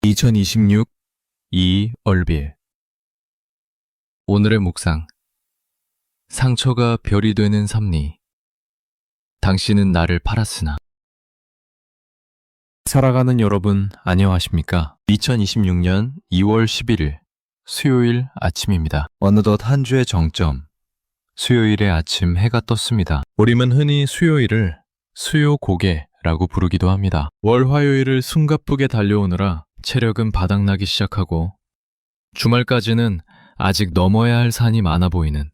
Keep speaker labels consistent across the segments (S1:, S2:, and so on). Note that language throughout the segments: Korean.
S1: 2026 이얼빌. 오늘의 묵상. 상처가 별이 되는 섭리. 당신은 나를 팔았으나. 살아가는 여러분, 안녕하십니까? 2026년 2월 11일 수요일 아침입니다. 어느덧 한 주의 정점. 수요일의 아침 해가 떴습니다. 우림은 흔히 수요일을 수요고개라고 부르기도 합니다. 월 화요일을 숨가쁘게 달려오느라 체력은 바닥나기 시작하고 주말까지는 아직 넘어야 할 산이 많아 보이는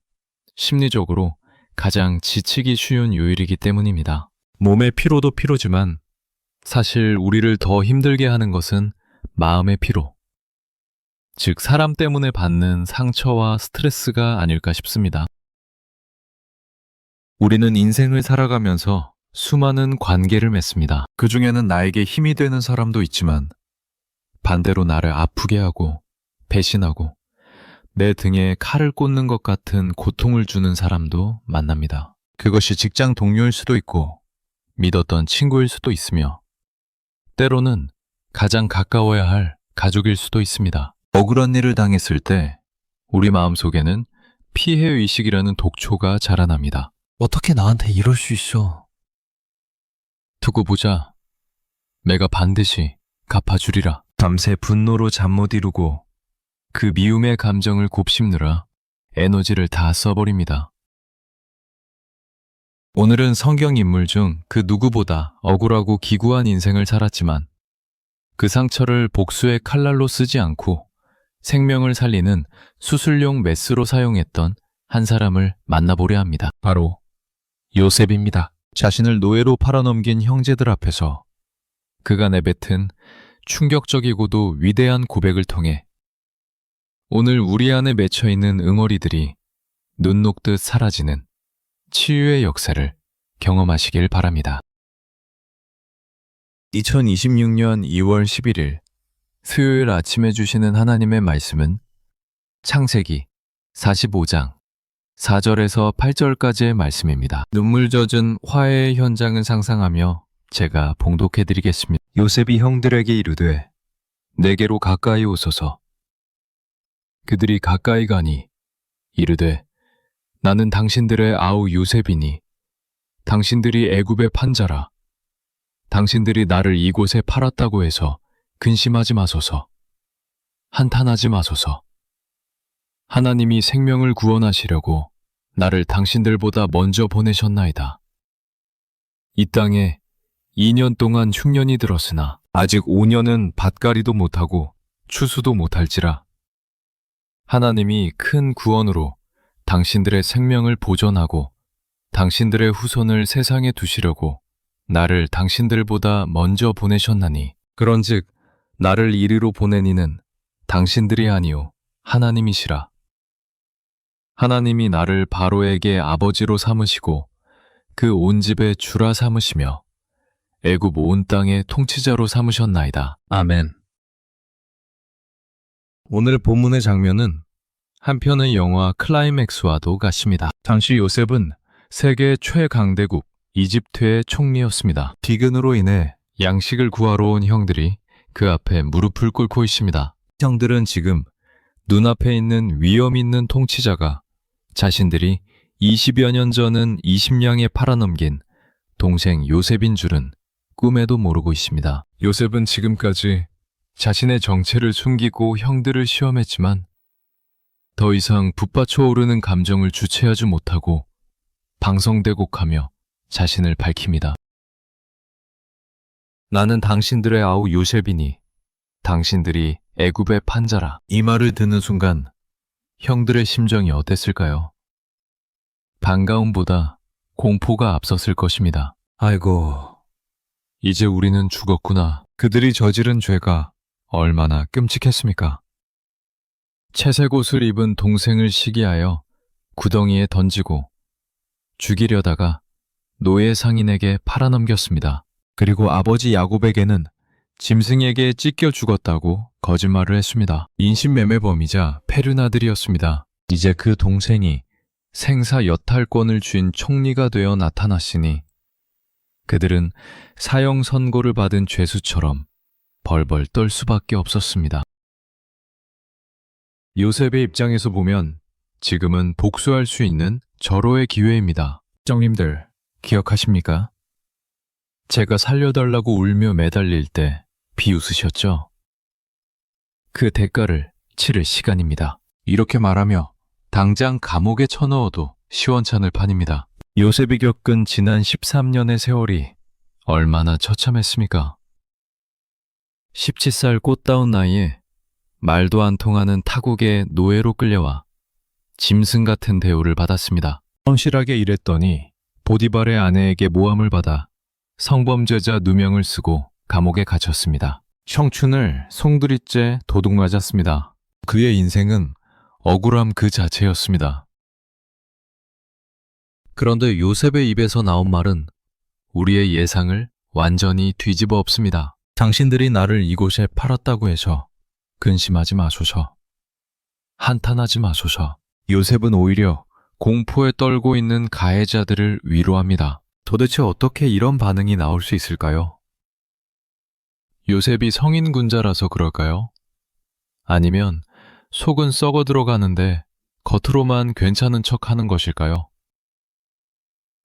S1: 심리적으로 가장 지치기 쉬운 요일이기 때문입니다. 몸의 피로도 피로지만 사실 우리를 더 힘들게 하는 것은 마음의 피로, 즉 사람 때문에 받는 상처와 스트레스가 아닐까 싶습니다. 우리는 인생을 살아가면서 수많은 관계를 맺습니다. 그 중에는 나에게 힘이 되는 사람도 있지만 반대로 나를 아프게 하고 배신하고 내 등에 칼을 꽂는 것 같은 고통을 주는 사람도 만납니다. 그것이 직장 동료일 수도 있고 믿었던 친구일 수도 있으며 때로는 가장 가까워야 할 가족일 수도 있습니다. 억울한 일을 당했을 때 우리 마음속에는 피해의식이라는 독초가 자라납니다.
S2: 어떻게 나한테 이럴 수 있어?
S1: 두고 보자. 내가 반드시 갚아주리라. 밤새 분노로 잠 못 이루고 그 미움의 감정을 곱씹느라 에너지를 다 써버립니다. 오늘은 성경 인물 중 그 누구보다 억울하고 기구한 인생을 살았지만 그 상처를 복수의 칼날로 쓰지 않고 생명을 살리는 수술용 메스로 사용했던 한 사람을 만나보려 합니다. 바로 요셉입니다. 자신을 노예로 팔아넘긴 형제들 앞에서 그가 내뱉은 충격적이고도 위대한 고백을 통해 오늘 우리 안에 맺혀있는 응어리들이 눈 녹듯 사라지는 치유의 역사를 경험하시길 바랍니다. 2026년 2월 11일 수요일 아침에 주시는 하나님의 말씀은 창세기 45장 4절에서 8절까지의 말씀입니다. 눈물 젖은 화해의 현장을 상상하며 제가 봉독해드리겠습니다. 요셉이 형들에게 이르되 내게로 가까이 오소서. 그들이 가까이 가니 이르되 나는 당신들의 아우 요셉이니 당신들이 애굽의 판자라. 당신들이 나를 이곳에 팔았다고 해서 근심하지 마소서. 한탄하지 마소서. 하나님이 생명을 구원하시려고 나를 당신들보다 먼저 보내셨나이다. 이 땅에 2년 동안 흉년이 들었으나 아직 5년은 밭갈이도 못하고 추수도 못할지라. 하나님이 큰 구원으로 당신들의 생명을 보존하고 당신들의 후손을 세상에 두시려고 나를 당신들보다 먼저 보내셨나니 그런즉 나를 이리로 보내니는 당신들이 아니요 하나님이시라. 하나님이 나를 바로에게 아버지로 삼으시고 그 온 집의 주라 삼으시며 애굽 온 땅의 통치자로 삼으셨나이다. 아멘. 오늘 본문의 장면은 한편의 영화 클라이맥스와도 같습니다. 당시 요셉은 세계 최강대국 이집트의 총리였습니다. 비근으로 인해 양식을 구하러 온 형들이 그 앞에 무릎을 꿇고 있습니다. 형들은 지금 눈앞에 있는 위험 있는 통치자가 자신들이 20여 년 전은 20냥에 팔아넘긴 동생 요셉인 줄은 꿈에도 모르고 있습니다. 요셉은 지금까지 자신의 정체를 숨기고 형들을 시험했지만 더 이상 붓받쳐 오르는 감정을 주체하지 못하고 방성대곡하며 자신을 밝힙니다. 나는 당신들의 아우 요셉이니 당신들이 애굽의 판자라. 이 말을 듣는 순간 형들의 심정이 어땠을까요? 반가움보다 공포가 앞섰을 것입니다. 아이고, 이제 우리는 죽었구나. 그들이 저지른 죄가 얼마나 끔찍했습니까? 채색 옷을 입은 동생을 시기하여 구덩이에 던지고 죽이려다가 노예 상인에게 팔아넘겼습니다. 그리고 아버지 야곱에게는 짐승에게 찢겨 죽었다고 거짓말을 했습니다. 인신매매범이자 페르나들이었습니다. 이제 그 동생이 생사 여탈권을 쥔 총리가 되어 나타났으니 그들은 사형 선고를 받은 죄수처럼 벌벌 떨 수밖에 없었습니다. 요셉의 입장에서 보면 지금은 복수할 수 있는 절호의 기회입니다. 정님들 기억하십니까? 제가 살려달라고 울며 매달릴 때 비웃으셨죠? 그 대가를 치를 시간입니다. 이렇게 말하며 당장 감옥에 쳐넣어도 시원찮을 판입니다. 요셉이 겪은 지난 13년의 세월이 얼마나 처참했습니까? 17살 꽃다운 나이에 말도 안 통하는 타국의 노예로 끌려와 짐승 같은 대우를 받았습니다. 성실하게 일했더니 보디발의 아내에게 모함을 받아 성범죄자 누명을 쓰고 감옥에 갇혔습니다. 청춘을 송두리째 도둑 맞았습니다. 그의 인생은 억울함 그 자체였습니다. 그런데 요셉의 입에서 나온 말은 우리의 예상을 완전히 뒤집어 엎습니다. 당신들이 나를 이곳에 팔았다고 해서 근심하지 마소서. 한탄하지 마소서. 요셉은 오히려 공포에 떨고 있는 가해자들을 위로합니다. 도대체 어떻게 이런 반응이 나올 수 있을까요? 요셉이 성인 군자라서 그럴까요? 아니면 속은 썩어 들어가는데 겉으로만 괜찮은 척 하는 것일까요?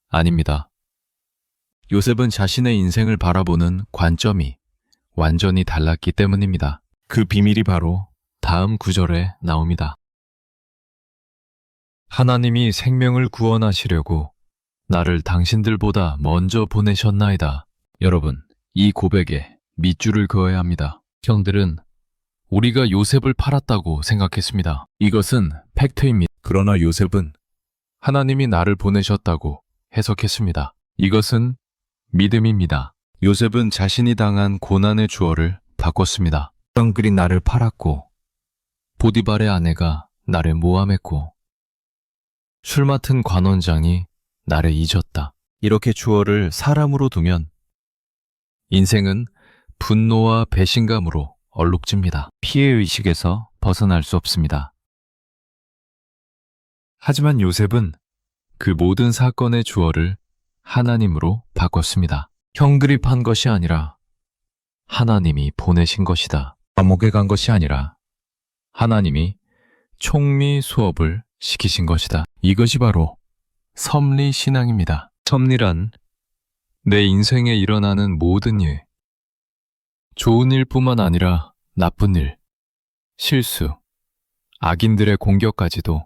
S1: 아닙니다. 요셉은 자신의 인생을 바라보는 관점이 완전히 달랐기 때문입니다. 그 비밀이 바로 다음 구절에 나옵니다. 하나님이 생명을 구원하시려고 나를 당신들보다 먼저 보내셨나이다. 여러분, 이 고백에 밑줄을 그어야 합니다. 형들은 우리가 요셉을 팔았다고 생각했습니다. 이것은 팩트입니다. 그러나 요셉은 하나님이 나를 보내셨다고 해석했습니다. 이것은 믿음입니다. 요셉은 자신이 당한 고난의 주어를 바꿨습니다. 형들이 나를 팔았고, 보디발의 아내가 나를 모함했고, 술 맡은 관원장이 나를 잊었다. 이렇게 주어를 사람으로 두면 인생은 분노와 배신감으로 얼룩집니다. 피해의식에서 벗어날 수 없습니다. 하지만 요셉은 그 모든 사건의 주어를 하나님으로 바꿨습니다. 형들이 판 것이 아니라 하나님이 보내신 것이다. 감옥에 간 것이 아니라 하나님이 총리 수업을 시키신 것이다. 이것이 바로 섭리 신앙입니다. 섭리란 내 인생에 일어나는 모든 일, 좋은 일뿐만 아니라 나쁜 일, 실수, 악인들의 공격까지도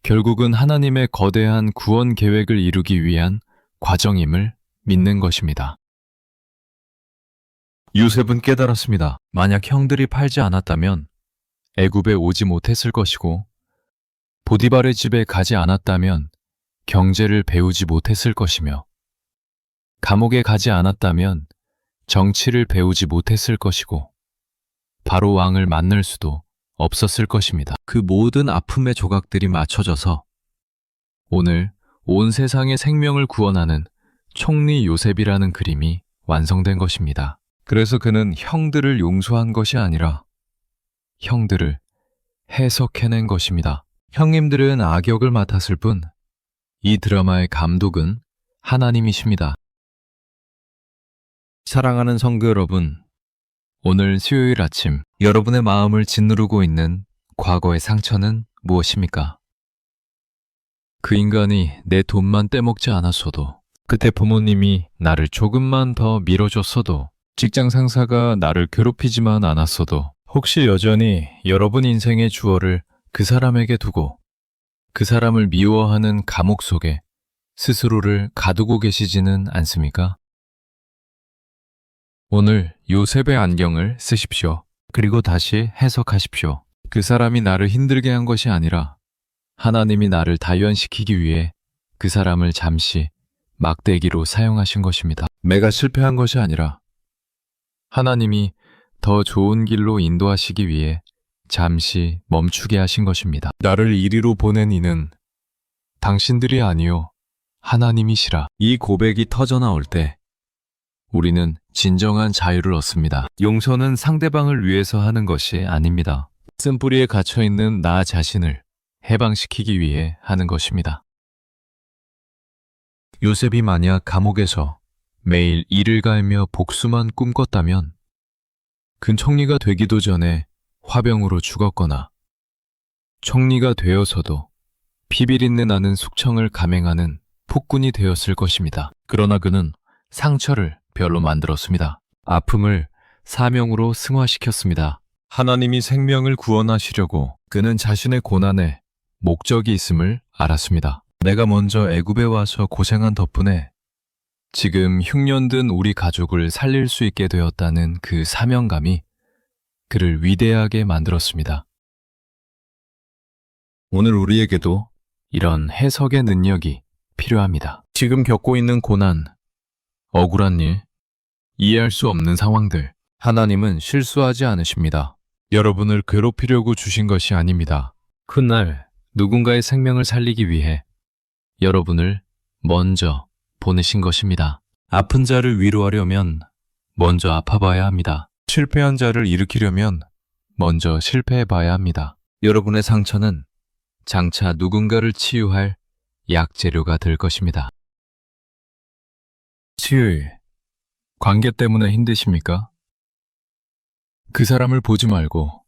S1: 결국은 하나님의 거대한 구원 계획을 이루기 위한 과정임을 믿는 것입니다. 요셉은 깨달았습니다. 만약 형들이 팔지 않았다면 애굽에 오지 못했을 것이고 보디발의 집에 가지 않았다면 경제를 배우지 못했을 것이며 감옥에 가지 않았다면 정치를 배우지 못했을 것이고 바로 왕을 만날 수도 없었을 것입니다. 그 모든 아픔의 조각들이 맞춰져서 오늘 온 세상의 생명을 구원하는 총리 요셉이라는 그림이 완성된 것입니다. 그래서 그는 형들을 용서한 것이 아니라 형들을 해석해낸 것입니다. 형님들은 악역을 맡았을 뿐 이 드라마의 감독은 하나님이십니다. 사랑하는 성도 여러분, 오늘 수요일 아침 여러분의 마음을 짓누르고 있는 과거의 상처는 무엇입니까? 그 인간이 내 돈만 떼먹지 않았어도, 그때 부모님이 나를 조금만 더 밀어줬어도, 직장 상사가 나를 괴롭히지만 않았어도, 혹시 여전히 여러분 인생의 주어를 그 사람에게 두고 그 사람을 미워하는 감옥 속에 스스로를 가두고 계시지는 않습니까? 오늘 요셉의 안경을 쓰십시오. 그리고 다시 해석하십시오. 그 사람이 나를 힘들게 한 것이 아니라 하나님이 나를 단련시키기 위해 그 사람을 잠시 막대기로 사용하신 것입니다. 내가 실패한 것이 아니라 하나님이 더 좋은 길로 인도하시기 위해 잠시 멈추게 하신 것입니다. 나를 이리로 보낸 이는 당신들이 아니요 하나님이시라. 이 고백이 터져나올 때 우리는 진정한 자유를 얻습니다. 용서는 상대방을 위해서 하는 것이 아닙니다. 쓴뿌리에 갇혀있는 나 자신을 해방시키기 위해 하는 것입니다. 요셉이 만약 감옥에서 매일 이를 갈며 복수만 꿈꿨다면 근총리가 되기도 전에 화병으로 죽었거나 총리가 되어서도 피비린내 나는 숙청을 감행하는 폭군이 되었을 것입니다. 그러나 그는 상처를 별로 만들었습니다. 아픔을 사명으로 승화시켰습니다. 하나님이 생명을 구원하시려고 그는 자신의 고난에 목적이 있음을 알았습니다. 내가 먼저 애굽에 와서 고생한 덕분에 지금 흉년든 우리 가족을 살릴 수 있게 되었다는 그 사명감이 그를 위대하게 만들었습니다. 오늘 우리에게도 이런 해석의 능력이 필요합니다. 지금 겪고 있는 고난, 억울한 일, 이해할 수 없는 상황들, 하나님은 실수하지 않으십니다. 여러분을 괴롭히려고 주신 것이 아닙니다. 훗날 누군가의 생명을 살리기 위해 여러분을 먼저 보내신 것입니다. 아픈 자를 위로하려면 먼저 아파봐야 합니다. 실패한 자를 일으키려면 먼저 실패해봐야 합니다. 여러분의 상처는 장차 누군가를 치유할 약재료가 될 것입니다. 치유의 관계 때문에 힘드십니까? 그 사람을 보지 말고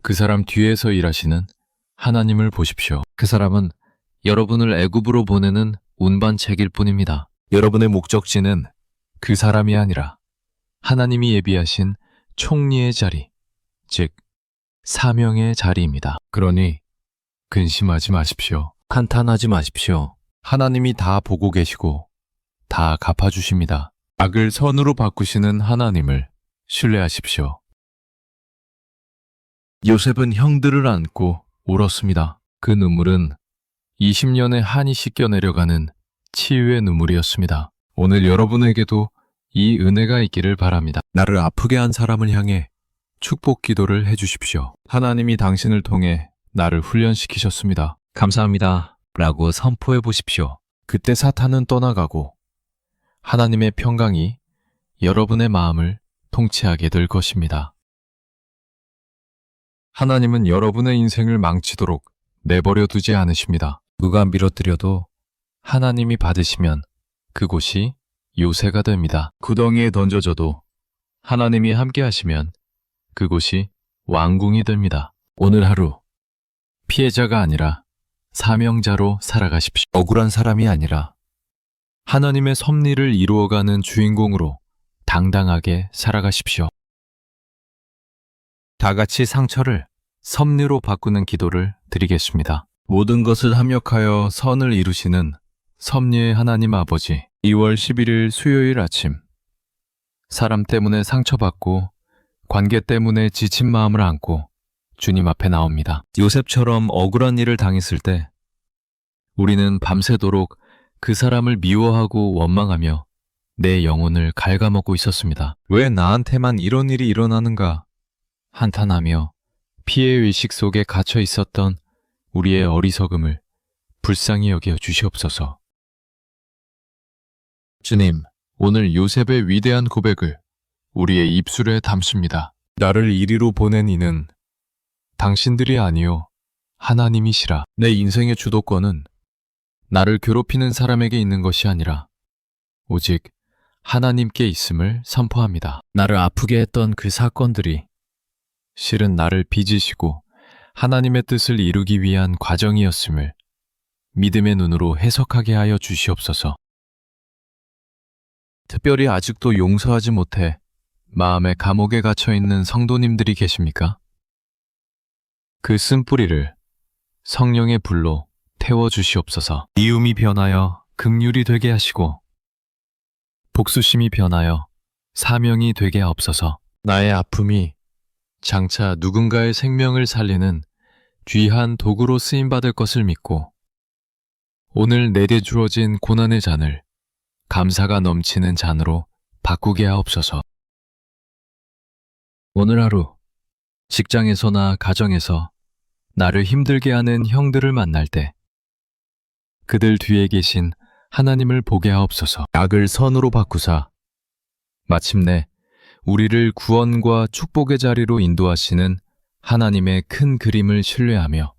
S1: 그 사람 뒤에서 일하시는 하나님을 보십시오. 그 사람은 여러분을 애굽으로 보내는 운반책일 뿐입니다. 여러분의 목적지는 그 사람이 아니라 하나님이 예비하신 총리의 자리, 즉 사명의 자리입니다. 그러니 근심하지 마십시오. 한탄하지 마십시오. 하나님이 다 보고 계시고 다 갚아주십니다. 악을 선으로 바꾸시는 하나님을 신뢰하십시오. 요셉은 형들을 안고 울었습니다. 그 눈물은 20년의 한이 씻겨 내려가는 치유의 눈물이었습니다. 오늘 여러분에게도 이 은혜가 있기를 바랍니다. 나를 아프게 한 사람을 향해 축복 기도를 해주십시오. 하나님이 당신을 통해 나를 훈련시키셨습니다. 감사합니다. 라고 선포해 보십시오. 그때 사탄은 떠나가고 하나님의 평강이 여러분의 마음을 통치하게 될 것입니다. 하나님은 여러분의 인생을 망치도록 내버려 두지 않으십니다. 누가 밀어뜨려도 하나님이 받으시면 그곳이 요새가 됩니다. 구덩이에 던져져도 하나님이 함께 하시면 그곳이 왕궁이 됩니다. 오늘 하루 피해자가 아니라 사명자로 살아가십시오. 억울한 사람이 아니라 하나님의 섭리를 이루어가는 주인공으로 당당하게 살아가십시오. 다 같이 상처를 섭리로 바꾸는 기도를 드리겠습니다. 모든 것을 합력하여 선을 이루시는 섭리의 하나님 아버지, 2월 11일 수요일 아침, 사람 때문에 상처받고 관계 때문에 지친 마음을 안고 주님 앞에 나옵니다. 요셉처럼 억울한 일을 당했을 때 우리는 밤새도록 그 사람을 미워하고 원망하며 내 영혼을 갉아먹고 있었습니다. 왜 나한테만 이런 일이 일어나는가? 한탄하며 피해의식 속에 갇혀 있었던 우리의 어리석음을 불쌍히 여겨 주시옵소서. 주님, 오늘 요셉의 위대한 고백을 우리의 입술에 담습니다. 나를 이리로 보낸 이는 당신들이 아니요 하나님이시라. 내 인생의 주도권은 나를 괴롭히는 사람에게 있는 것이 아니라 오직 하나님께 있음을 선포합니다. 나를 아프게 했던 그 사건들이 실은 나를 빚으시고 하나님의 뜻을 이루기 위한 과정이었음을 믿음의 눈으로 해석하게 하여 주시옵소서. 특별히 아직도 용서하지 못해 마음의 감옥에 갇혀 있는 성도님들이 계십니까? 그 쓴뿌리를 성령의 불로 태워 주시옵소서. 미움이 변하여 긍휼이 되게 하시고 복수심이 변하여 사명이 되게 하옵소서. 나의 아픔이 장차 누군가의 생명을 살리는 귀한 도구로 쓰임받을 것을 믿고 오늘 내게 주어진 고난의 잔을 감사가 넘치는 잔으로 바꾸게 하옵소서. 오늘 하루 직장에서나 가정에서 나를 힘들게 하는 형들을 만날 때 그들 뒤에 계신 하나님을 보게 하옵소서. 악을 선으로 바꾸사 마침내 우리를 구원과 축복의 자리로 인도하시는 하나님의 큰 그림을 신뢰하며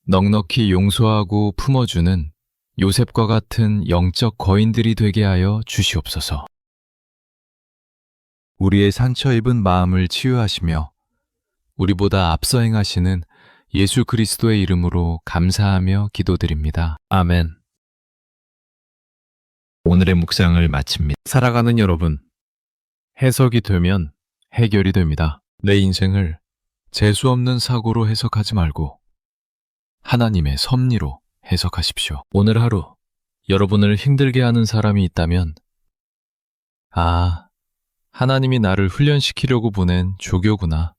S1: 넉넉히 용서하고 품어주는 요셉과 같은 영적 거인들이 되게 하여 주시옵소서. 우리의 상처 입은 마음을 치유하시며 우리보다 앞서 행하시는 예수 그리스도의 이름으로 감사하며 기도드립니다. 아멘. 오늘의 묵상을 마칩니다. 살아가는 여러분, 해석이 되면 해결이 됩니다. 내 인생을 재수 없는 사고로 해석하지 말고 하나님의 섭리로 해석하십시오. 오늘 하루 여러분을 힘들게 하는 사람이 있다면 하나님이 나를 훈련시키려고 보낸 조교구나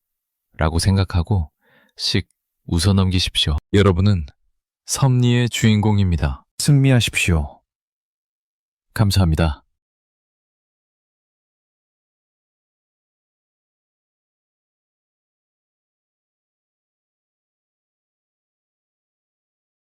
S1: 라고 생각하고 씩 웃어넘기십시오. 여러분은 섭리의 주인공입니다. 승리하십시오. 감사합니다.